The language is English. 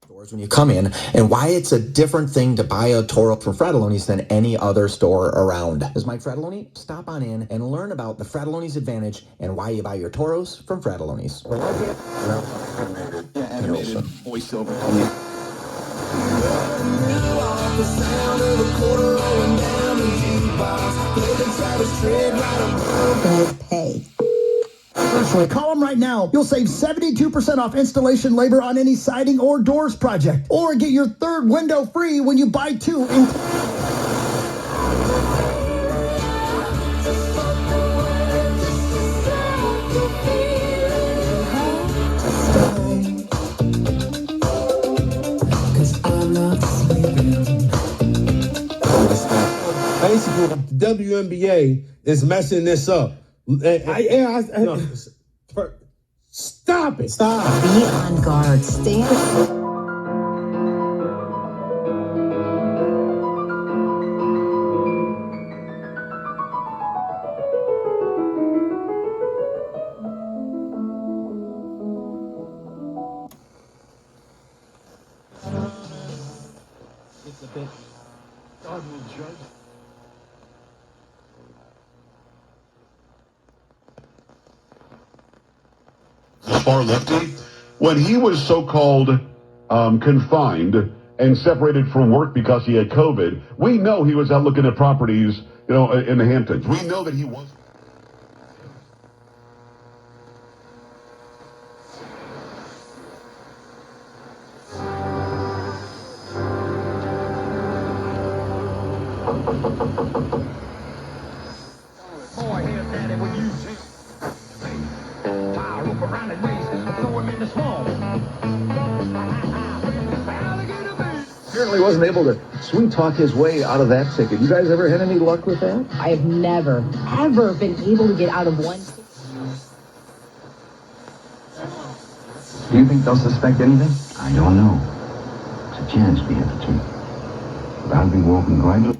When you come in, and why it's a different thing to buy a Toro from Fratelloni's than any other store around. As Mike Fratelloni, stop on in and learn about the Fratelloni's advantage and why you buy your Toros from Fratelloni's. Animated voiceover. Pay. Call them right now. You'll save 72% off installation labor on any siding or doors project. Or get your third window free when you buy two. Basically, the WNBA is messing this up. Stop it. Stop. Be on guard. Stand. It's a bit. God will judge. Far lefty, when he was so-called confined and separated from work because he had COVID, we know he was out looking at properties, in the Hamptons. We know that he was. Apparently wasn't able to sweet talk his way out of that ticket. You guys ever had any luck with that? I have never, ever been able to get out of one. Do you think they'll suspect anything? I don't know. It's a chance we have to take. But I'll be walking gradually.